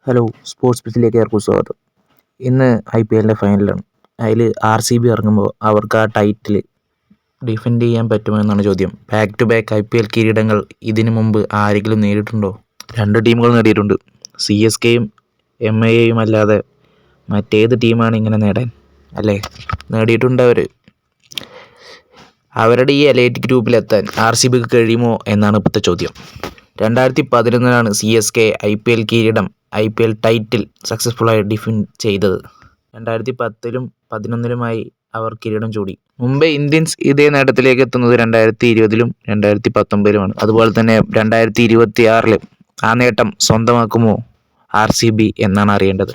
Hello, sports ബിറ്റിലേക്ക് ഏവർക്കും സ്വാഗതം. ഇന്ന് IPLൻ്റെ ഫൈനലാണ്. അതിൽ RCB ഇറങ്ങുമ്പോൾ അവർക്ക് ആ ടൈറ്റിൽ ഡിഫെൻഡ് ചെയ്യാൻ പറ്റുമോ എന്നാണ് ചോദ്യം. ബാക്ക് ടു ബാക്ക് IPL കിരീടങ്ങൾ ഇതിനു മുമ്പ് ആരെങ്കിലും നേടിയിട്ടുണ്ടോ? രണ്ട് ടീമുകൾ നേടിയിട്ടുണ്ട്. CSKയും MIAയും അല്ലാതെ മറ്റേത് ടീമാണ് ഇങ്ങനെ നേടാൻ? അല്ലേ, നേടിയിട്ടുണ്ട് അവർ. അവരുടെ ഈ എലൈറ്റ് ഗ്രൂപ്പിലെത്താൻ RCBക്ക് കഴിയുമോ എന്നാണ് ഇപ്പോഴത്തെ ചോദ്യം. 2011 CSK IPL കിരീടം ടൈറ്റിൽ സക്സസ്ഫുള്ളായി ഡിഫെൻഡ് ചെയ്തത്. 2010-ലും 2011-ലുമായി അവർ കിരീടം ചൂടി. മുംബൈ ഇന്ത്യൻസ് ഇതേ നേട്ടത്തിലേക്ക് എത്തുന്നത് 2020-ലും 2019-ലുമാണ്. അതുപോലെ തന്നെ 2026-ല് ആ നേട്ടം സ്വന്തമാക്കുമോ RCB എന്നാണ് അറിയേണ്ടത്.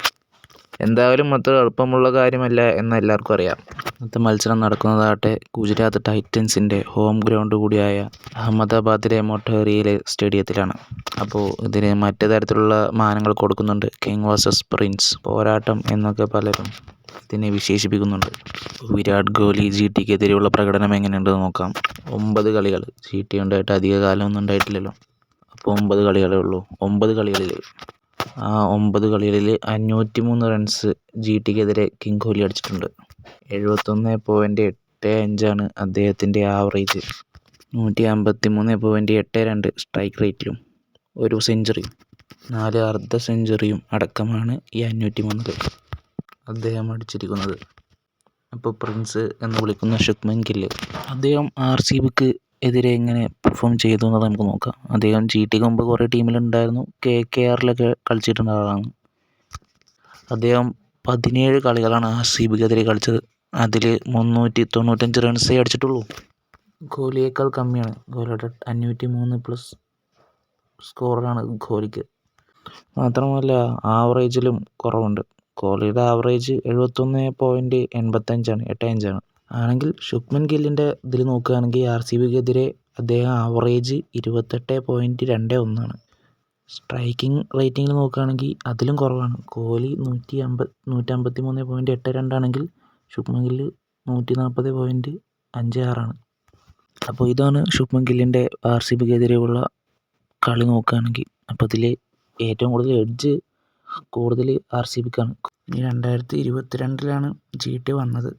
എന്തായാലും അത്ര എളുപ്പമുള്ള കാര്യമല്ല എന്ന് എല്ലാവർക്കും അറിയാം. ഇന്നത്തെ മത്സരം നടക്കുന്നതാകട്ടെ ഗുജറാത്ത് ടൈറ്റൻസിൻ്റെ ഹോം ഗ്രൗണ്ട് കൂടിയായ അഹമ്മദാബാദിലെ മൊട്ടേറിയിലെ സ്റ്റേഡിയത്തിലാണ്. അപ്പോൾ ഇതിന് മറ്റു തരത്തിലുള്ള മാനങ്ങൾ കൊടുക്കുന്നുണ്ട്. കിങ് വേഴ്സസ് പ്രിൻസ് പോരാട്ടം എന്നൊക്കെ പലരും ഇതിനെ വിശേഷിപ്പിക്കുന്നുണ്ട്. വിരാട് കോഹ്ലി GTക്കെതിരെയുള്ള പ്രകടനം എങ്ങനെയുണ്ടെന്ന് നോക്കാം. 9 കളികൾ. GT ഉണ്ടായിട്ട് അധിക കാലമൊന്നും ഉണ്ടായിട്ടില്ലല്ലോ. അപ്പോൾ 9 കളികളേ ഉള്ളൂ. 9 കളികളിൽ 503 റൺസ് GTക്കെതിരെ കിങ് കോഹ്ലി അടിച്ചിട്ടുണ്ട്. 71.85 അദ്ദേഹത്തിൻ്റെ ആവറേജ്. 153.82 സ്ട്രൈക്ക് റേറ്റിലും ഒരു സെഞ്ചുറിയും 4 അർദ്ധ സെഞ്ചുറിയും അടക്കമാണ് ഈ 503 അദ്ദേഹം അടിച്ചിരിക്കുന്നത്. അപ്പോൾ പ്രിൻസ് എന്ന് വിളിക്കുന്ന ശുഭ്മൻ ഗില്ല് അദ്ദേഹം RCBക്ക് എതിരെ എങ്ങനെ പെർഫോം ചെയ്തു എന്നത് നമുക്ക് നോക്കാം. അദ്ദേഹം GTക്ക് മുമ്പ് കുറേ ടീമിലുണ്ടായിരുന്നു. KKRലൊക്കെ കളിച്ചിട്ടുള്ള ആളാണ്. അദ്ദേഹം 17 കളികളാണ് RCBക്കെതിരെ കളിച്ചത്. അതിൽ 395 റൺസേ അടിച്ചിട്ടുള്ളൂ. കോഹ്ലിയേക്കാൾ കമ്മിയാണ്. കോഹ്ലിയുടെ 503+ സ്കോറാണ് കോഹ്ലിക്ക്. മാത്രമല്ല ആവറേജിലും കുറവുണ്ട്. കോഹ്ലിയുടെ ആവറേജ് 71.85 ആണെങ്കിൽ ശുഭ്മൻ ഗില്ലിൻ്റെ ഇതിൽ നോക്കുകയാണെങ്കിൽ RCBക്കെതിരെ അദ്ദേഹം ആവറേജ് 28.21. സ്ട്രൈക്കിംഗ് റേറ്റിങ്ങിൽ നോക്കുകയാണെങ്കിൽ അതിലും കുറവാണ്. കോഹ്ലി 153.82 ആണെങ്കിൽ ശുഭ്മൻ ഗില്ല് 140.56. അപ്പോൾ ഇതാണ് ശുഭ്മൻ ഗില്ലിൻ്റെ RCBക്കെതിരെയുള്ള കളി നോക്കുകയാണെങ്കിൽ. അപ്പോൾ ഇതിൽ ഏറ്റവും കൂടുതൽ എഡ്ജ് RCBക്കാണ്. ഇനി 2022-ലാണ് GT വന്നത്.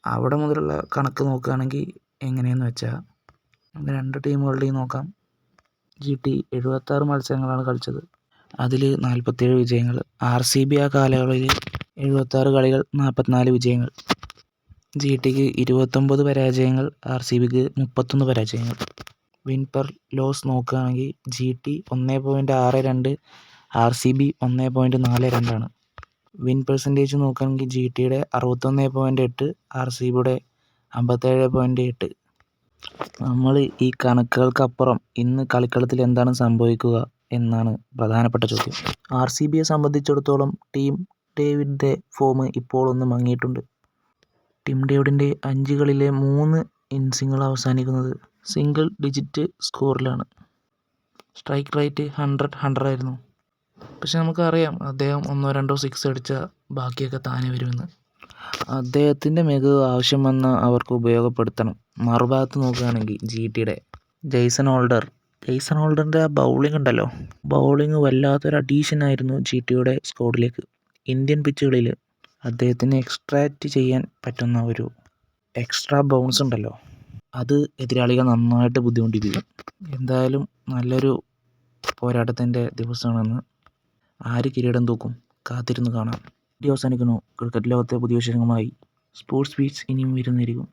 അവിടെ മുതലുള്ള കണക്ക് നോക്കുകയാണെങ്കിൽ എങ്ങനെയെന്ന് വെച്ചാൽ രണ്ട് ടീമുകളുടെയും നോക്കാം. GT 76 മത്സരങ്ങളാണ് കളിച്ചത്. അതിൽ 47 വിജയങ്ങൾ. RCB ആ കാലയളവിൽ 76 കളികൾ 44 വിജയങ്ങൾ. GTക്ക് 29 പരാജയങ്ങൾ, RCBക്ക് 31 പരാജയങ്ങൾ. വിൻ പെർ ലോസ് നോക്കുകയാണെങ്കിൽ GT 1.62, RCB 1.42 വിൻ പെർസെൻറ്റേജ് നോക്കുകയാണെങ്കിൽ GTയുടെ 61.8, RCBയുടെ 57.8. നമ്മൾ ഈ കണക്കുകൾക്കപ്പുറം ഇന്ന് കളിക്കളത്തിൽ എന്താണ് സംഭവിക്കുക എന്നാണ് പ്രധാനപ്പെട്ട ചോദ്യം. RCBയെ സംബന്ധിച്ചിടത്തോളം ടീം ഡേവിഡിൻ്റെ ഫോം ഇപ്പോൾ ഒന്ന് മങ്ങിയിട്ടുണ്ട്. ടീം ഡേവിഡിൻ്റെ 5 കളിയിലെ 3 ഇന്നിംഗ്സുകൾ അവസാനിക്കുന്നത് സിംഗിൾ ഡിജിറ്റ് സ്കോറിലാണ്. സ്ട്രൈക്ക് റേറ്റ് 100 ആയിരുന്നു. പക്ഷെ നമുക്കറിയാം അദ്ദേഹം 1-2 സിക്സ് അടിച്ചാൽ ബാക്കിയൊക്കെ താനെ വരുമെന്ന്. അദ്ദേഹത്തിൻ്റെ മികവ് ആവശ്യം വന്നാൽ അവർക്ക് ഉപയോഗപ്പെടുത്തണം. മറുഭാഗത്ത് നോക്കുകയാണെങ്കിൽ GTയുടെ ജെയ്സൺ ഹോൾഡറിൻ്റെ ആ ബൗളിംഗ് ഉണ്ടല്ലോ, ബൗളിംഗ് വല്ലാത്തൊരു അഡീഷനായിരുന്നു GTയുടെ സ്ക്വാഡിലേക്ക്. ഇന്ത്യൻ പിച്ചുകളിൽ അദ്ദേഹത്തിന് എക്സ്ട്രാക്റ്റ് ചെയ്യാൻ പറ്റുന്ന ഒരു എക്സ്ട്രാ ബൗൺസ് ഉണ്ടല്ലോ, അത് എതിരാളികൾ നന്നായിട്ട് ബുദ്ധിമുട്ടിപ്പിക്കും. എന്തായാലും നല്ലൊരു പോരാട്ടത്തിൻ്റെ ദിവസമാണെന്ന്. ആര് കിരീടം തൂക്കും കാത്തിരുന്ന് കാണാം. വീഡിയോ അവസാനിക്കുന്നു. ക്രിക്കറ്റ് ലോകത്തെ പുതിയ വിശേഷങ്ങളുമായി സ്പോർട്സ് ബീറ്റ്സ് ഇനിയും വരുന്നതായിരിക്കും.